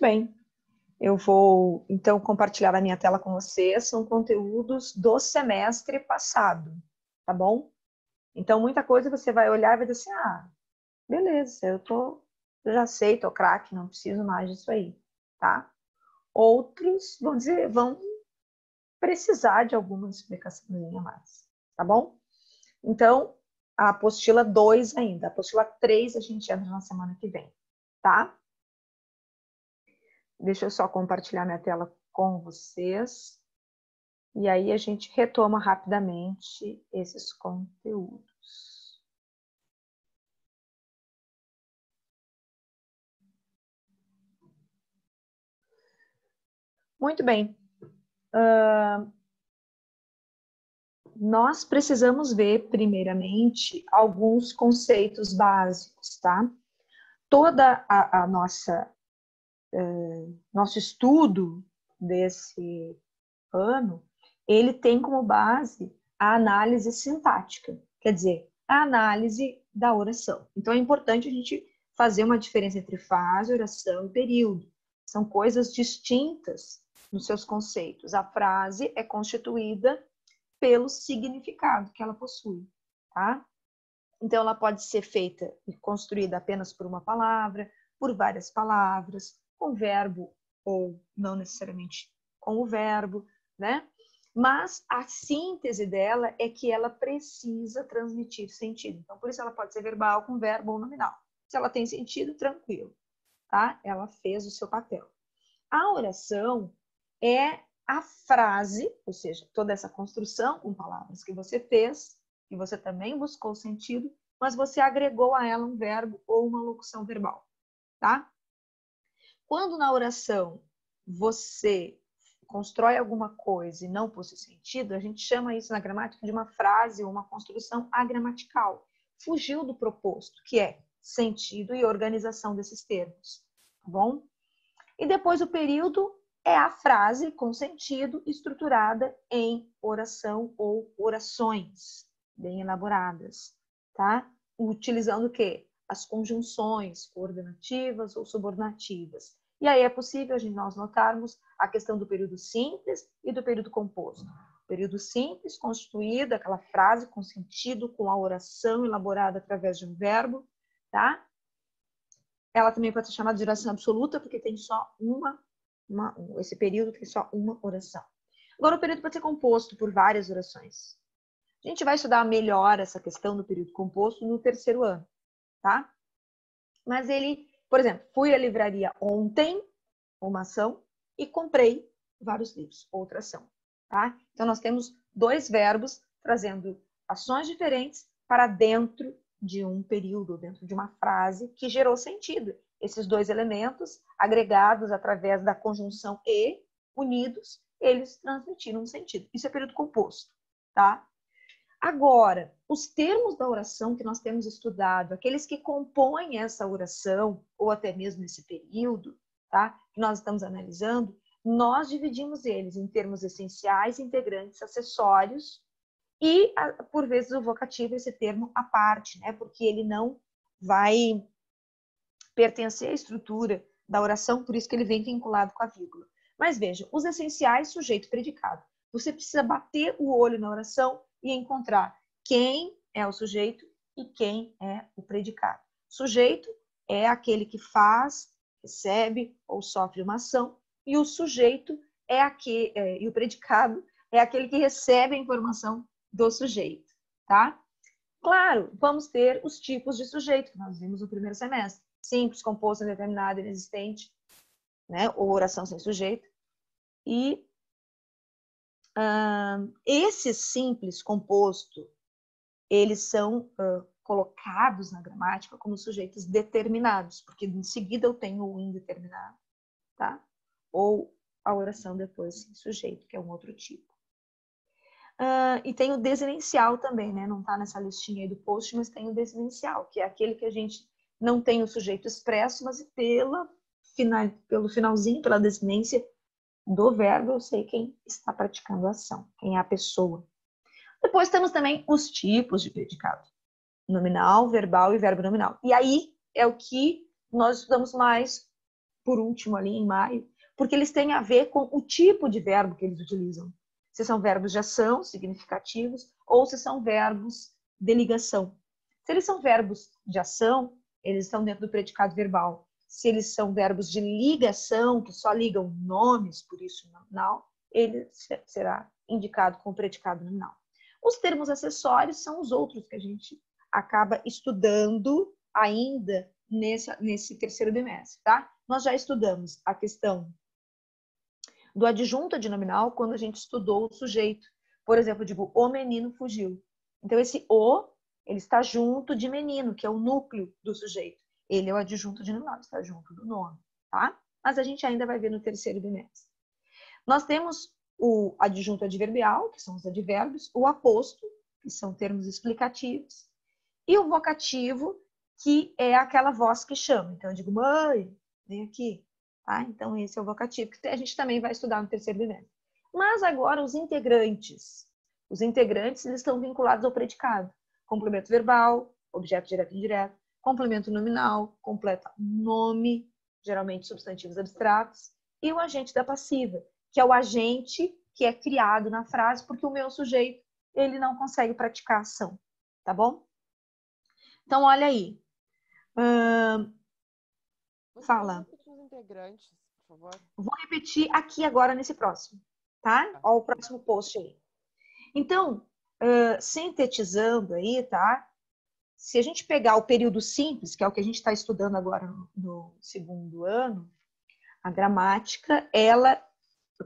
bem. Eu vou, então, compartilhar a minha tela com vocês. São conteúdos do semestre passado, tá bom? Então, muita coisa você vai olhar e vai dizer assim, ah, beleza, eu já sei, tô craque, não preciso mais disso aí, tá? Outros vão precisar de alguma explicação a mais, tá bom? Então, a apostila 2 ainda. A apostila 3 a gente entra na semana que vem, tá? Deixa eu só compartilhar minha tela com vocês. E aí a gente retoma rapidamente esses conteúdos. Muito bem. Nós precisamos ver, primeiramente, alguns conceitos básicos, tá? Toda a nosso estudo desse ano, ele tem como base a análise sintática, quer dizer, a análise da oração. Então, é importante a gente fazer uma diferença entre frase, oração e período. São coisas distintas nos seus conceitos. A frase é constituída pelo significado que ela possui, tá? Então, ela pode ser feita e construída apenas por uma palavra, por várias palavras, com verbo ou não necessariamente com o verbo, né? Mas a síntese dela é que ela precisa transmitir sentido. Então, por isso ela pode ser verbal, com verbo ou nominal. Se ela tem sentido, tranquilo, tá? Ela fez o seu papel. A oração é a frase, ou seja, toda essa construção com palavras que você fez, que você também buscou sentido, mas você agregou a ela um verbo ou uma locução verbal, tá? Quando na oração você constrói alguma coisa e não possui sentido, a gente chama isso na gramática de uma frase ou uma construção agramatical. Fugiu do proposto, que é sentido e organização desses termos, tá bom? E depois o período é a frase com sentido estruturada em oração ou orações bem elaboradas, tá? Utilizando o quê? As conjunções coordenativas ou subordinativas. E aí é possível nós notarmos a questão do período simples e do período composto. O período simples, constituído, aquela frase com sentido, com a oração elaborada através de um verbo, tá? Ela também pode ser chamada de oração absoluta, porque tem só esse período tem só uma oração. Agora, o período pode ser composto por várias orações. A gente vai estudar melhor essa questão do período composto no terceiro ano, tá? Mas ele, por exemplo, fui à livraria ontem, uma ação, e comprei vários livros, outra ação, tá? Então, nós temos dois verbos trazendo ações diferentes para dentro de um período, dentro de uma frase que gerou sentido. Esses dois elementos, agregados através da conjunção e, unidos, eles transmitiram um sentido. Isso é período composto, tá? Agora, os termos da oração que nós temos estudado, aqueles que compõem essa oração, ou até mesmo esse período, tá? Que nós estamos analisando, nós dividimos eles em termos essenciais, integrantes, acessórios e, por vezes, o vocativo, esse termo à parte, né? Porque ele não vai pertencer à estrutura da oração, por isso que ele vem vinculado com a vírgula. Mas veja, os essenciais, sujeito, predicado. Você precisa bater o olho na oração e encontrar quem é o sujeito e quem é o predicado. Sujeito é aquele que faz, recebe ou sofre uma ação, e o sujeito e o predicado é aquele que recebe a informação do sujeito, tá? Claro, vamos ter os tipos de sujeito que nós vimos no primeiro semestre. Simples, composto, indeterminado, inexistente, né? Ou oração sem sujeito. E esse simples, composto, eles são colocados na gramática como sujeitos determinados, porque em seguida eu tenho o indeterminado, tá? Ou a oração depois sem sujeito, que é um outro tipo. E tem o desinicial também, né? Não está nessa listinha aí do post, mas tem o desinicial, que é aquele que a gente não tem o sujeito expresso, mas pelo finalzinho, pela desinência do verbo, eu sei quem está praticando a ação, quem é a pessoa. Depois temos também os tipos de predicado. Nominal, verbal e verbo nominal. E aí é o que nós estudamos mais por último ali em maio, porque eles têm a ver com o tipo de verbo que eles utilizam. Se são verbos de ação significativos ou se são verbos de ligação. Se eles são verbos de ação, eles estão dentro do predicado verbal. Se eles são verbos de ligação, que só ligam nomes, por isso nominal, ele será indicado com o predicado nominal. Os termos acessórios são os outros que a gente acaba estudando ainda nesse terceiro bimestre, tá? Nós já estudamos a questão do adjunto adnominal quando a gente estudou o sujeito. Por exemplo, eu digo, o menino fugiu. Então, esse o, ele está junto de menino, que é o núcleo do sujeito. Ele é o adjunto adnominal, está junto do nome, tá? Mas a gente ainda vai ver no terceiro bimestre. Nós temos o adjunto adverbial, que são os advérbios, o aposto, que são termos explicativos, e o vocativo, que é aquela voz que chama. Então, eu digo, mãe, vem aqui. Tá? Então, esse é o vocativo, que a gente também vai estudar no terceiro bimestre. Mas agora, os integrantes. Os integrantes, eles estão vinculados ao predicado. Complemento verbal, objeto direto e indireto, complemento nominal, completa nome, geralmente substantivos abstratos, e o agente da passiva, que é o agente que é criado na frase, porque o meu sujeito, ele não consegue praticar a ação. Tá bom? Então, olha aí. Fala. Os integrantes, por favor. Vou repetir aqui agora nesse próximo, tá? Olha o próximo post aí. Então, sintetizando aí, tá? Se a gente pegar o período simples, que é o que a gente está estudando agora no segundo ano, a gramática, ela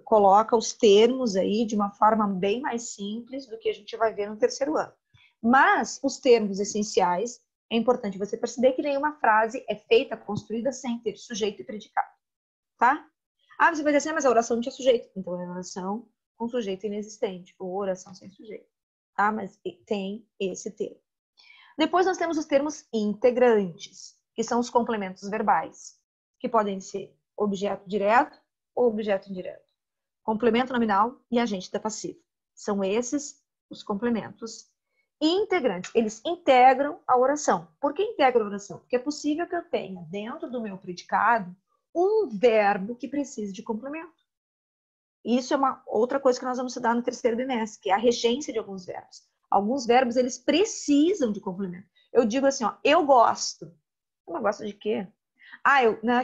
coloca os termos aí de uma forma bem mais simples do que a gente vai ver no terceiro ano. Mas os termos essenciais, é importante você perceber que nenhuma frase é feita, construída sem ter sujeito e predicado, tá? Ah, você vai dizer assim, mas a oração não tinha sujeito. Então, é oração com sujeito inexistente, ou oração sem sujeito, tá? Mas tem esse termo. Depois nós temos os termos integrantes, que são os complementos verbais, que podem ser objeto direto ou objeto indireto. Complemento nominal e agente da passiva. São esses os complementos integrantes. Eles integram a oração. Por que integram a oração? Porque é possível que eu tenha dentro do meu predicado um verbo que precise de complemento. Isso é uma outra coisa que nós vamos estudar no terceiro bimestre, que é a regência de alguns verbos. Alguns verbos, eles precisam de complemento. Eu digo assim, ó, eu gosto. Eu gosto de quê?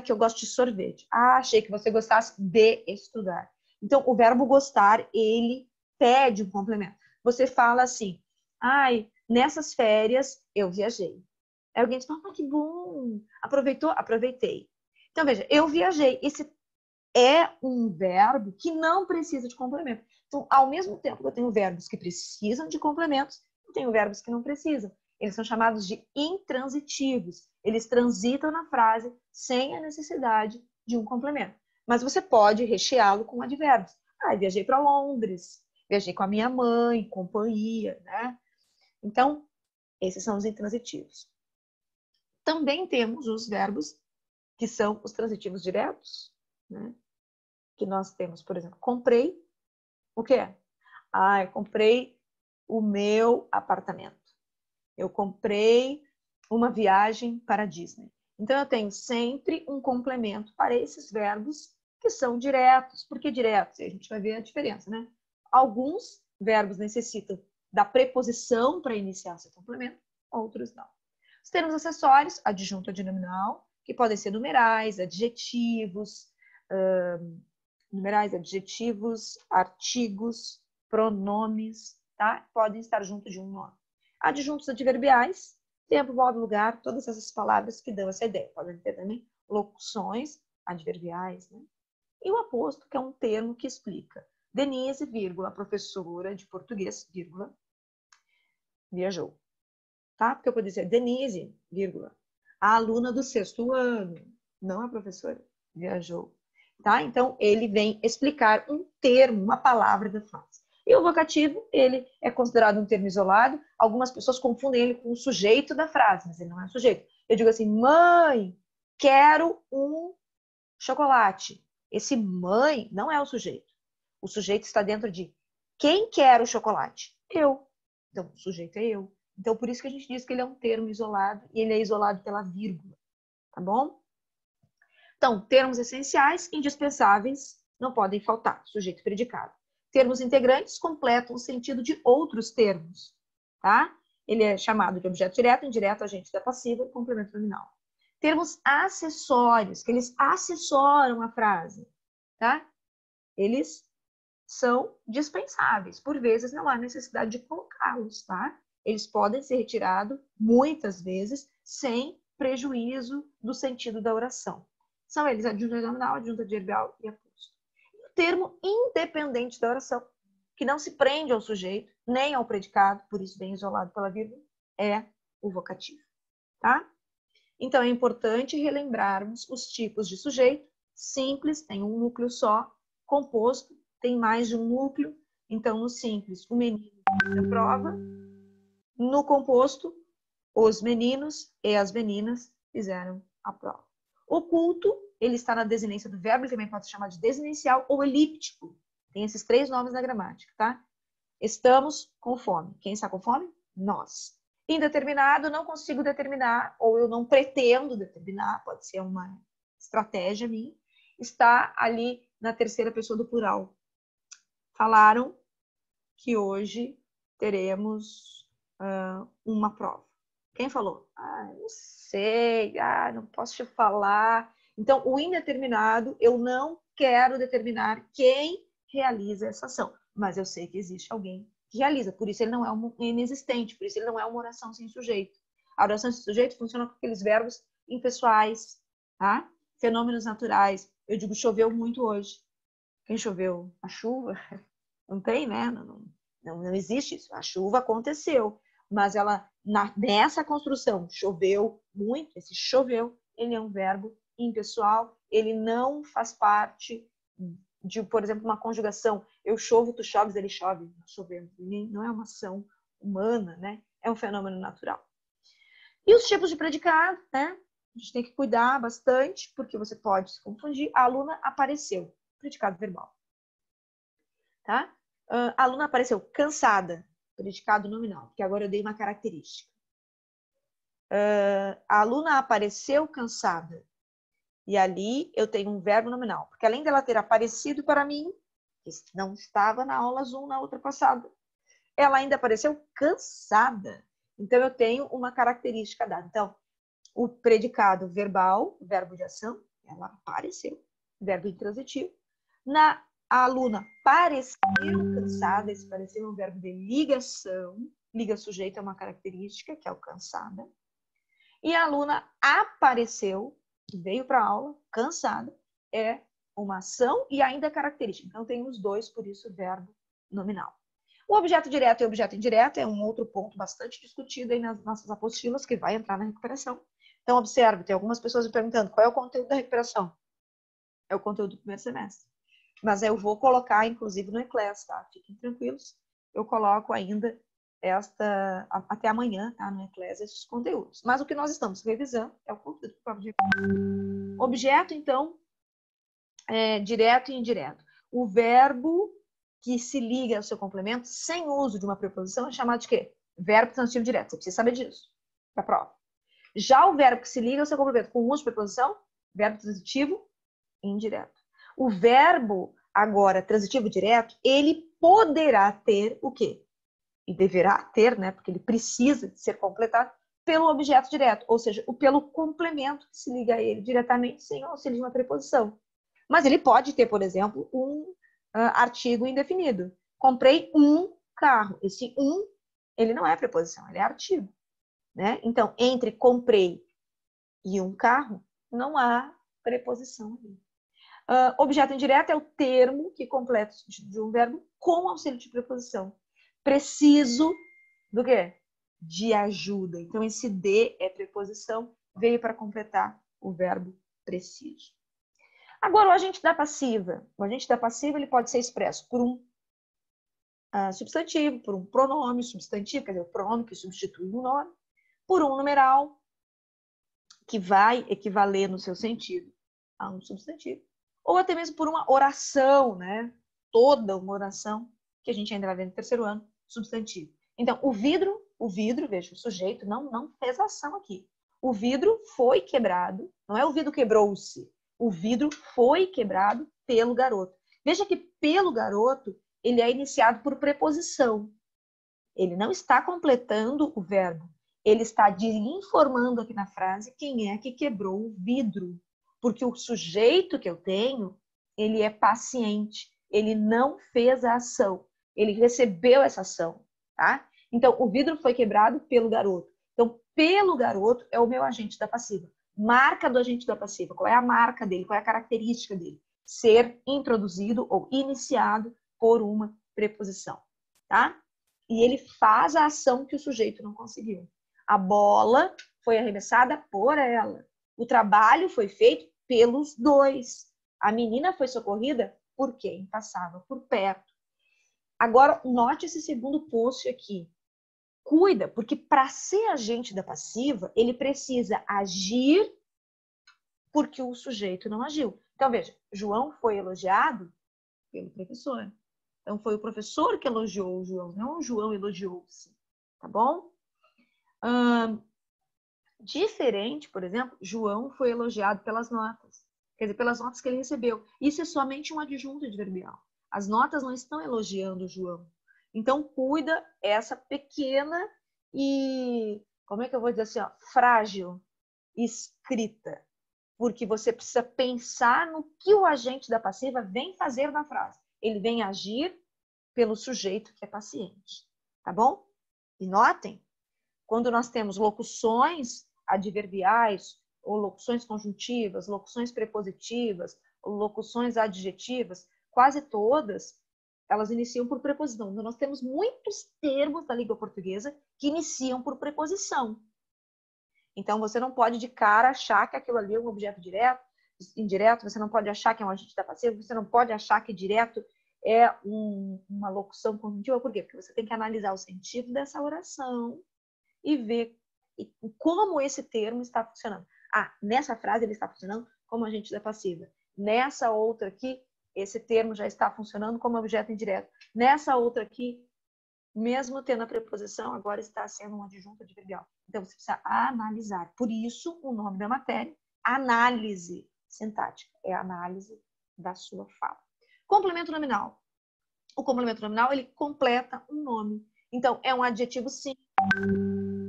Que eu gosto de sorvete. Ah, achei que você gostasse de estudar. Então, o verbo gostar, ele pede um complemento. Você fala assim, nessas férias eu viajei. Aí alguém diz, que bom. Aproveitou? Aproveitei. Então, veja, eu viajei. Esse é um verbo que não precisa de complemento. Então, ao mesmo tempo que eu tenho verbos que precisam de complementos, eu tenho verbos que não precisam. Eles são chamados de intransitivos. Eles transitam na frase sem a necessidade de um complemento. Mas você pode recheá-lo com advérbios. Viajei para Londres, viajei com a minha mãe, companhia, né? Então, esses são os intransitivos. Também temos os verbos que são os transitivos diretos, né? Que nós temos, por exemplo, comprei o quê? Eu comprei o meu apartamento. Eu comprei uma viagem para a Disney. Então, eu tenho sempre um complemento para esses verbos que são diretos. Por que diretos? A gente vai ver a diferença, né? Alguns verbos necessitam da preposição para iniciar seu complemento, outros não. Os termos acessórios, adjunto adnominal, que podem ser numerais, adjetivos, artigos, pronomes, tá? Podem estar junto de um nome. Adjuntos adverbiais, tempo, modo, lugar, todas essas palavras que dão essa ideia. Podem ter também locuções adverbiais, né? E o aposto, que é um termo que explica. Denise, vírgula, professora de português, vírgula, viajou. Tá? Porque eu poderia dizer Denise, vírgula, a aluna do sexto ano, não a professora, viajou. Tá? Então, ele vem explicar um termo, uma palavra da frase. E o vocativo, ele é considerado um termo isolado. Algumas pessoas confundem ele com o sujeito da frase, mas ele não é sujeito. Eu digo assim, mãe, quero um chocolate. Esse mãe não é o sujeito. O sujeito está dentro de quem quer o chocolate? Eu. Então, o sujeito é eu. Então, por isso que a gente diz que ele é um termo isolado e ele é isolado pela vírgula. Tá bom? Então, termos essenciais, indispensáveis, não podem faltar, sujeito e predicado. Termos integrantes completam o sentido de outros termos, tá? Ele é chamado de objeto direto, indireto, agente da passiva e complemento nominal. Termos acessórios, que eles acessoram a frase, tá? Eles são dispensáveis. Por vezes não há necessidade de colocá-los, tá? Eles podem ser retirados muitas vezes sem prejuízo do sentido da oração. São eles adjunta nominal, adjunta adverbial e aposto. O termo independente da oração, que não se prende ao sujeito, nem ao predicado, por isso bem isolado pela vírgula, é o vocativo, tá? Então, é importante relembrarmos os tipos de sujeito. Simples, tem um núcleo só. Composto, tem mais de um núcleo. Então, no simples, o menino fez a prova. No composto, os meninos e as meninas fizeram a prova. Oculto, ele está na desinência do verbo, ele também pode ser chamado de desinencial ou elíptico. Tem esses 3 nomes na gramática, tá? Estamos com fome. Quem está com fome? Nós. Indeterminado, não consigo determinar, ou eu não pretendo determinar, pode ser uma estratégia minha, está ali na terceira pessoa do plural. Falaram que hoje teremos uma prova. Quem falou? Não sei, não posso te falar. Então, o indeterminado, eu não quero determinar quem realiza essa ação, mas eu sei que existe alguém que realiza, por isso ele não é inexistente, por isso ele não é uma oração sem sujeito. A oração sem sujeito funciona com aqueles verbos impessoais, tá? Fenômenos naturais. Eu digo, choveu muito hoje. Quem choveu? A chuva? Não tem, né? Não existe isso. A chuva aconteceu, mas ela, nessa construção, choveu muito, esse choveu, ele é um verbo impessoal, ele não faz parte de, por exemplo, uma conjugação, eu chovo, tu choves, ele chove, chovendo. Não é uma ação humana, né? É um fenômeno natural. E os tipos de predicado, né? A gente tem que cuidar bastante, porque você pode se confundir. A aluna apareceu, predicado verbal. Tá? A aluna apareceu cansada, predicado nominal, porque agora eu dei uma característica. A aluna apareceu cansada. E ali eu tenho um verbo nominal, porque além dela ter aparecido para mim, que não estava na aula Zoom na outra passada, ela ainda apareceu cansada. Então eu tenho uma característica dada. Então, o predicado verbal, verbo de ação, ela apareceu, verbo intransitivo. A aluna pareceu cansada, esse pareceu é um verbo de ligação, liga sujeito é uma característica, que é o cansada. E a aluna apareceu, veio para a aula, cansada, é uma ação e ainda característica. Então, tem os dois, por isso, verbo nominal. O objeto direto e o objeto indireto é um outro ponto bastante discutido aí nas nossas apostilas, que vai entrar na recuperação. Então, observe, tem algumas pessoas me perguntando qual é o conteúdo da recuperação. É o conteúdo do primeiro semestre. Mas eu vou colocar, inclusive, no Eclass, tá? Fiquem tranquilos. Eu coloco ainda até amanhã, tá? No Eclass, esses conteúdos. Mas o que nós estamos revisando é o conteúdo do prova de recuperação. Objeto, então, direto e indireto. O verbo que se liga ao seu complemento sem uso de uma preposição é chamado de quê? Verbo transitivo direto. Você precisa saber disso para a prova. Já o verbo que se liga ao seu complemento com uso de preposição, verbo transitivo indireto. O verbo, agora, transitivo direto, ele poderá ter o quê? E deverá ter, né? Porque ele precisa ser completado pelo objeto direto, ou seja, pelo complemento que se liga a ele diretamente sem auxílio de uma preposição. Mas ele pode ter, por exemplo, um artigo indefinido. Comprei um carro. Esse um, ele não é preposição, ele é artigo. Né? Então, entre comprei e um carro, não há preposição ali. Objeto indireto é o termo que completa de um verbo com auxílio de preposição. Preciso do quê? De ajuda. Então, esse de é preposição, veio para completar o verbo preciso. Agora, o agente da passiva. O agente da passiva ele pode ser expresso por um substantivo, por um pronome substantivo, quer dizer, o pronome que substitui um nome, por um numeral, que vai equivaler no seu sentido a um substantivo, ou até mesmo por uma oração, né? Toda uma oração, que a gente ainda vai ver no terceiro ano, substantivo. Então, o vidro, veja, o sujeito não fez ação aqui. O vidro foi quebrado, não é o vidro quebrou-se. O vidro foi quebrado pelo garoto. Veja que pelo garoto, ele é iniciado por preposição. Ele não está completando o verbo. Ele está informando aqui na frase quem é que quebrou o vidro. Porque o sujeito que eu tenho, ele é paciente. Ele não fez a ação. Ele recebeu essa ação, tá? Então, o vidro foi quebrado pelo garoto. Então, pelo garoto é o meu agente da passiva. Marca do agente da passiva. Qual é a marca dele? Qual é a característica dele? Ser introduzido ou iniciado por uma preposição, tá? E ele faz a ação que o sujeito não conseguiu. A bola foi arremessada por ela. O trabalho foi feito pelos dois. A menina foi socorrida por quem passava por perto. Agora, note esse segundo post aqui. Cuida, porque para ser agente da passiva, ele precisa agir porque o sujeito não agiu. Então, veja, João foi elogiado pelo professor. Então, foi o professor que elogiou o João, não o João elogiou-se, tá bom? Diferente, por exemplo, João foi elogiado pelas notas, quer dizer, pelas notas que ele recebeu. Isso é somente um adjunto adverbial. As notas não estão elogiando o João. Então, cuida essa pequena e, como é que eu vou dizer assim, ó, frágil escrita, porque você precisa pensar no que o agente da passiva vem fazer na frase. Ele vem agir pelo sujeito que é paciente, tá bom? E notem, quando nós temos locuções adverbiais, ou locuções conjuntivas, locuções prepositivas, ou locuções adjetivas, quase todas, elas iniciam por preposição. Então, nós temos muitos termos da língua portuguesa que iniciam por preposição. Então, você não pode de cara achar que aquilo ali é um objeto direto, indireto, você não pode achar que é um agente da passiva, você não pode achar que direto é uma locução conjuntiva. Por quê? Porque você tem que analisar o sentido dessa oração e ver como esse termo está funcionando. Ah, nessa frase ele está funcionando como agente da passiva. Nessa outra aqui, esse termo já está funcionando como objeto indireto. Nessa outra aqui, mesmo tendo a preposição, agora está sendo um adjunto adverbial. Então, você precisa analisar. Por isso, o nome da matéria, análise sintática. É a análise da sua fala. Complemento nominal. O complemento nominal, ele completa um nome. Então, é um adjetivo simples,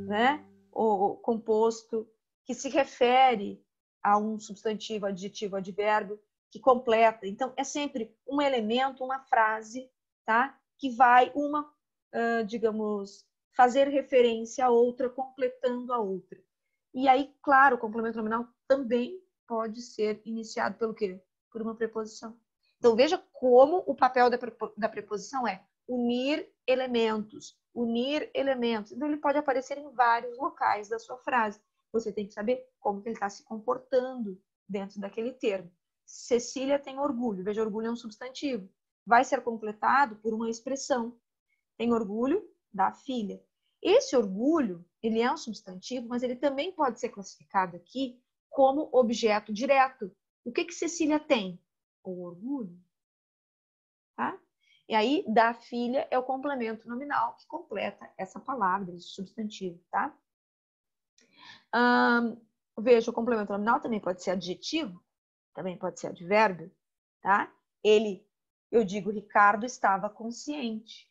né? O composto que se refere a um substantivo, adjetivo, advérbio, que completa. Então, é sempre um elemento, uma frase, tá? Que vai digamos, fazer referência a outra, completando a outra. E aí, claro, o complemento nominal também pode ser iniciado pelo quê? Por uma preposição. Então, veja como o papel da preposição é unir elementos. Então, ele pode aparecer em vários locais da sua frase. Você tem que saber como que ele está se comportando dentro daquele termo. Cecília tem orgulho. Veja, orgulho é um substantivo. Vai ser completado por uma expressão. Tem orgulho da filha. Esse orgulho, ele é um substantivo, mas ele também pode ser classificado aqui como objeto direto. O que Cecília tem? O orgulho. Tá? E aí, da filha é o complemento nominal que completa essa palavra, esse substantivo. Tá? Veja, o complemento nominal também pode ser adjetivo, também pode ser advérbio. Tá? Eu digo, Ricardo estava consciente.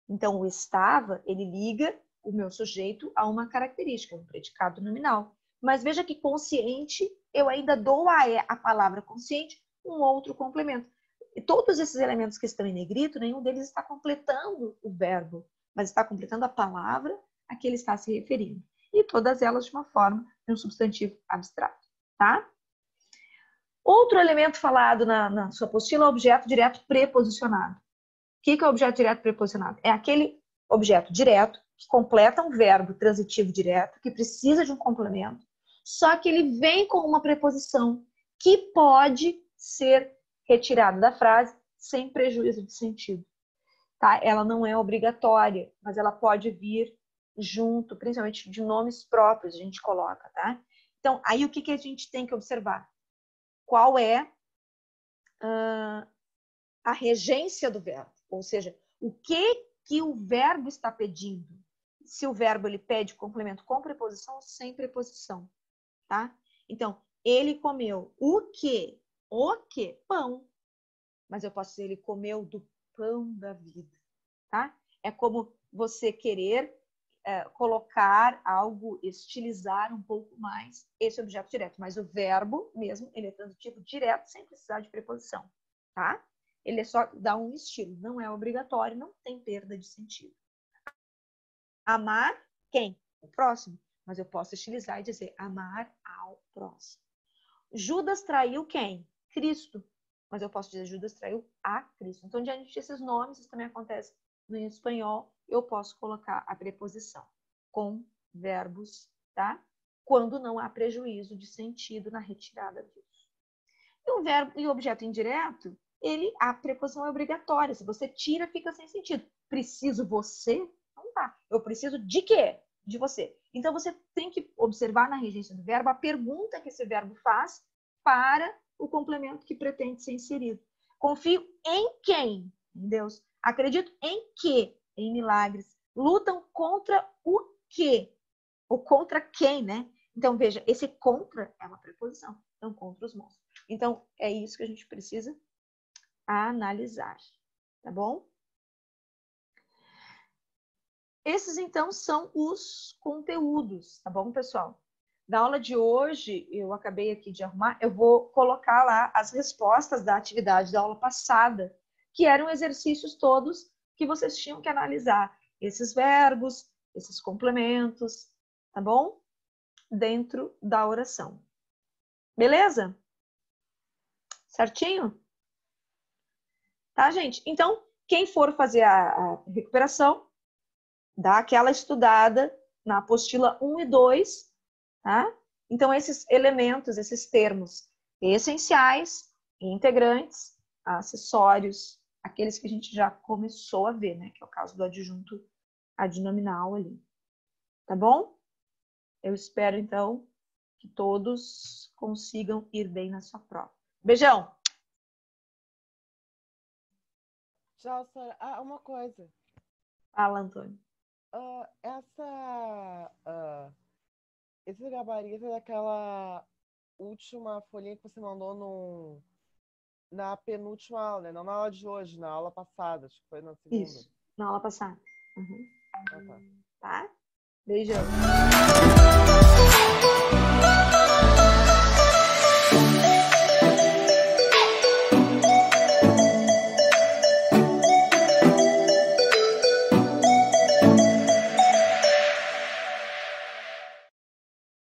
Então, o estava, ele liga o meu sujeito a uma característica, um predicado nominal. Mas veja que consciente, eu ainda dou a palavra consciente um outro complemento. E todos esses elementos que estão em negrito, nenhum deles está completando o verbo, mas está completando a palavra a que ele está se referindo. E todas elas de uma forma de um substantivo abstrato, tá? Outro elemento falado na sua apostila é o objeto direto preposicionado. O que é o objeto direto preposicionado? É aquele objeto direto que completa um verbo transitivo direto, que precisa de um complemento, só que ele vem com uma preposição que pode ser retirada da frase sem prejuízo de sentido. Tá? Ela não é obrigatória, mas ela pode vir junto, principalmente de nomes próprios, a gente coloca. Tá? Então, aí o que a gente tem que observar? Qual é a regência do verbo? Ou seja, o que o verbo está pedindo? Se o verbo ele pede complemento com preposição ou sem preposição, tá? Então, ele comeu o quê? o quê? Pão. Mas eu posso dizer, ele comeu do pão da vida, tá? É como você querer colocar algo, estilizar um pouco mais esse objeto direto. Mas o verbo mesmo, ele é transitivo direto, sem precisar de preposição, tá? Ele é só dar um estilo, não é obrigatório, não tem perda de sentido. Amar quem? O próximo. Mas eu posso estilizar e dizer amar ao próximo. Judas traiu quem? Cristo. Mas eu posso dizer Judas traiu a Cristo. Então, diante desses nomes, isso também acontece no espanhol, eu posso colocar a preposição com verbos, tá? Quando não há prejuízo de sentido na retirada disso. E o verbo e o objeto indireto, a preposição é obrigatória. Se você tira, fica sem sentido. Preciso você? Não tá. Eu preciso de quê? De você. Então, você tem que observar na regência do verbo a pergunta que esse verbo faz para o complemento que pretende ser inserido. Confio em quem? Em Deus. Acredito em quê? Em milagres. Lutam contra o quê? Ou contra quem, né? Então, veja, esse contra é uma preposição. Então, contra os monstros. Então, é isso que a gente precisa analisar. Tá bom? Esses, então, são os conteúdos, tá bom, pessoal? Na aula de hoje, eu acabei aqui de arrumar, eu vou colocar lá as respostas da atividade da aula passada, que eram exercícios todos que vocês tinham que analisar. Esses verbos, esses complementos, tá bom? Dentro da oração. Beleza? Certinho? Tá, gente? Então, quem for fazer a recuperação, dá aquela estudada na apostila 1 e 2, tá? Então, esses elementos, esses termos essenciais, integrantes, acessórios, aqueles que a gente já começou a ver, né? Que é o caso do adjunto adnominal ali. Tá bom? Eu espero, então, que todos consigam ir bem na sua prova. Beijão! Tchau, Sara. Ah, uma coisa. Fala, Antônio. Esse gabarito é daquela última folhinha que você mandou na penúltima aula, né? Não na aula de hoje, na aula passada, acho que foi na segunda. Isso, na aula passada. Uhum. Ah, tá. Tá? Beijão.